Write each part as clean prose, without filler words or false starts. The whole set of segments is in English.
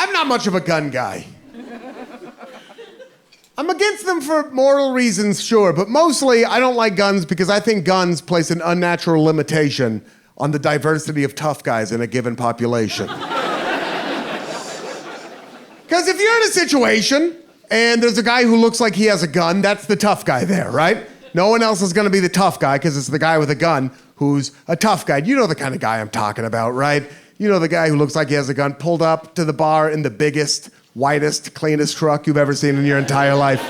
I'm not much of a gun guy. I'm against them for moral reasons, sure, but mostly I don't like guns because I think guns place an unnatural limitation on the diversity of tough guys in a given population. Because if you're in a situation and there's a guy who looks like he has a gun, that's the tough guy there, right? No one else is gonna be the tough guy because it's the guy with a gun who's a tough guy. You know the kind of guy I'm talking about, right? You know the guy who looks like he has a gun, pulled up to the bar in the biggest, whitest, cleanest truck you've ever seen in your entire life.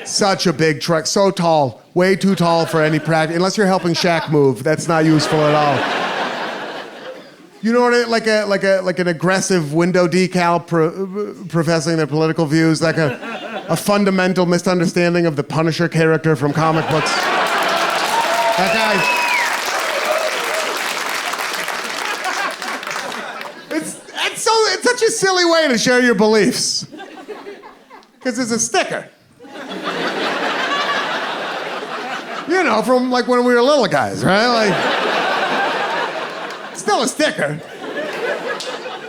Such a big truck, so tall, way too tall for any practice. Unless you're helping Shaq move, that's not useful at all. You know what? Like an aggressive window decal professing their political views, like a fundamental misunderstanding of the Punisher character from comic books. That guy. It's such a silly way to share your beliefs. Because it's a sticker. You know, from like when we were little guys, right? Like, still a sticker.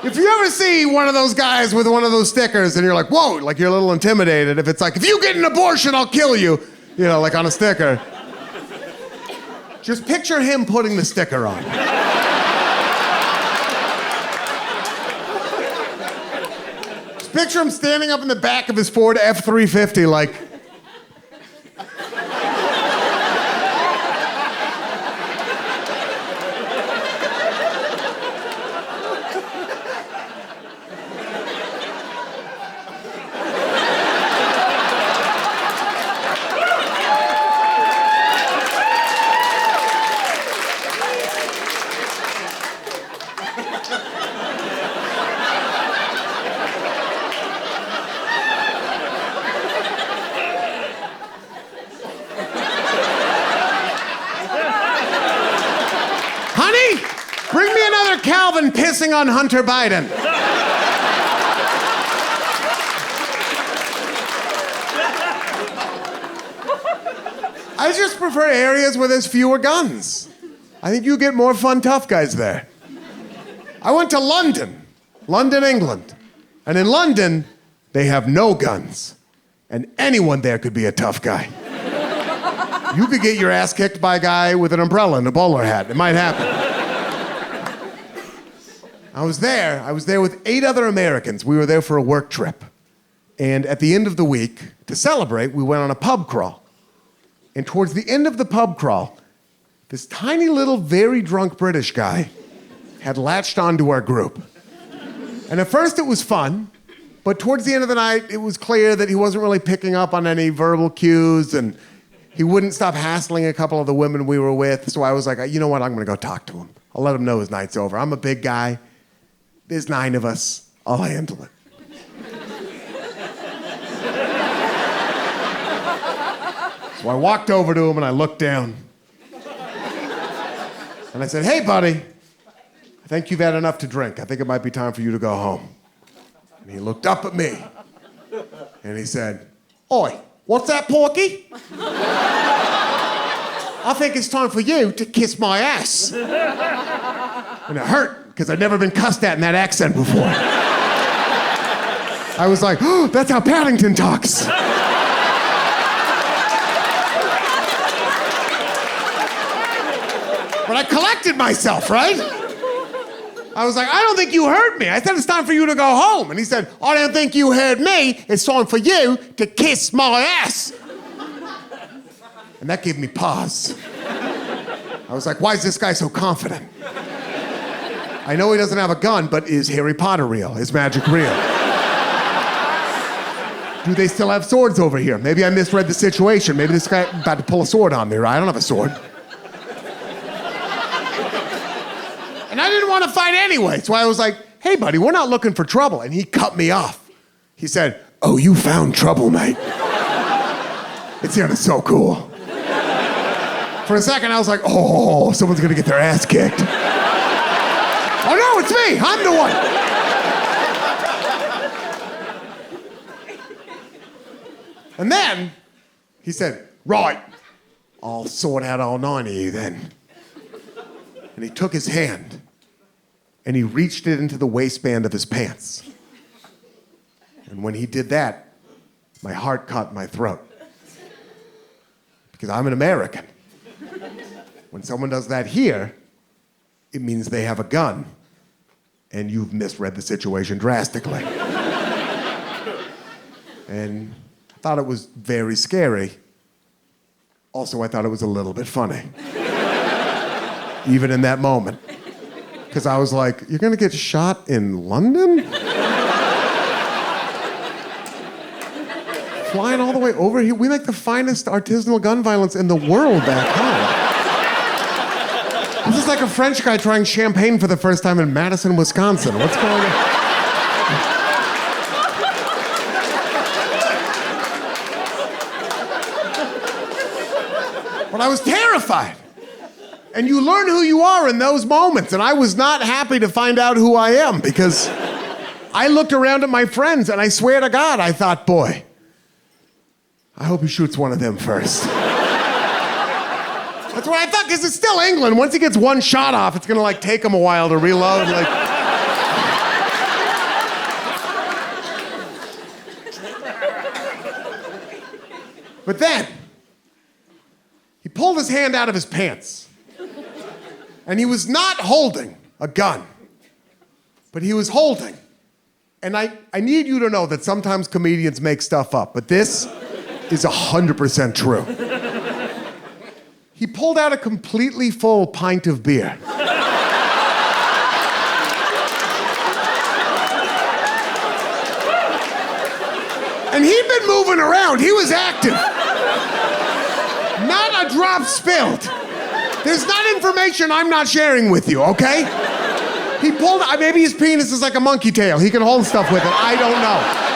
If you ever see one of those guys with one of those stickers and you're like, whoa, like you're a little intimidated. If it's like, if you get an abortion, I'll kill you. You know, like on a sticker. Just picture him putting the sticker on. Picture him standing up in the back of his Ford F-350 like... Bring me another Calvin pissing on Hunter Biden. I just prefer areas where there's fewer guns. I think you get more fun tough guys there. I went to London, England. And in London, they have no guns. And anyone there could be a tough guy. You could get your ass kicked by a guy with an umbrella and a bowler hat. It might happen. I was there with 8 other Americans. We were there for a work trip. And at the end of the week, to celebrate, we went on a pub crawl. And towards the end of the pub crawl, this tiny little, very drunk British guy had latched onto our group. And at first it was fun, but towards the end of the night, it was clear that he wasn't really picking up on any verbal cues, and he wouldn't stop hassling a couple of the women we were with. So I was like, you know what, I'm gonna go talk to him. I'll let him know his night's over. I'm a big guy. There's 9 of us. I'll handle it. So I walked over to him and I looked down. And I said, hey, buddy, I think you've had enough to drink. I think it might be time for you to go home. And he looked up at me and he said, oi, what's that, Porky? I think it's time for you to kiss my ass. And it hurt. Because I'd never been cussed at in that accent before. I was like, oh, that's how Paddington talks. But I collected myself, right? I was like, I don't think you heard me. I said it's time for you to go home. And he said, I don't think you heard me. It's time for you to kiss my ass. And that gave me pause. I was like, why is this guy so confident? I know he doesn't have a gun, but is Harry Potter real? Is magic real? Do they still have swords over here? Maybe I misread the situation. Maybe this guy about to pull a sword on me, right? I don't have a sword. And I didn't want to fight anyway, so I was like, hey, buddy, we're not looking for trouble. And he cut me off. He said, oh, you found trouble, mate. It sounded so cool. For a second, I was like, oh, someone's gonna get their ass kicked. Oh no, it's me, I'm the one. And then he said, right, I'll sort out all 9 of you then. And he took his hand and he reached it into the waistband of his pants. And when he did that, my heart caught in my throat. Because I'm an American. When someone does that here, it means they have a gun. And you've misread the situation drastically. And I thought it was very scary. Also, I thought it was a little bit funny. Even in that moment. Because I was like, you're gonna get shot in London? Flying all the way over here? We make the finest artisanal gun violence in the world back home. This is like a French guy trying champagne for the first time in Madison, Wisconsin. What's going on? But I was terrified. And you learn who you are in those moments. And I was not happy to find out who I am because I looked around at my friends and I swear to God, I thought, boy, I hope he shoots one of them first. That's what I thought, because it's still England. Once he gets one shot off, it's gonna take him a while to reload. But then, he pulled his hand out of his pants. And he was not holding a gun, but he was holding. And I need you to know that sometimes comedians make stuff up, but this is 100% true. He pulled out a completely full pint of beer. And he'd been moving around. He was active. Not a drop spilled. There's not information I'm not sharing with you, okay? He pulled, maybe his penis is like a monkey tail. He can hold stuff with it. I don't know.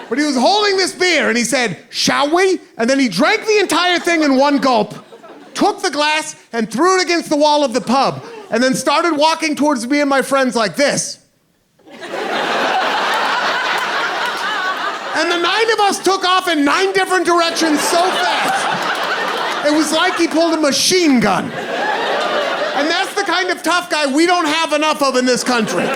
But he was holding this beer and he said, shall we? And then he drank the entire thing in one gulp, took the glass and threw it against the wall of the pub, and then started walking towards me and my friends like this. And the 9 of us took off in 9 different directions so fast. It was like he pulled a machine gun. And that's the kind of tough guy we don't have enough of in this country.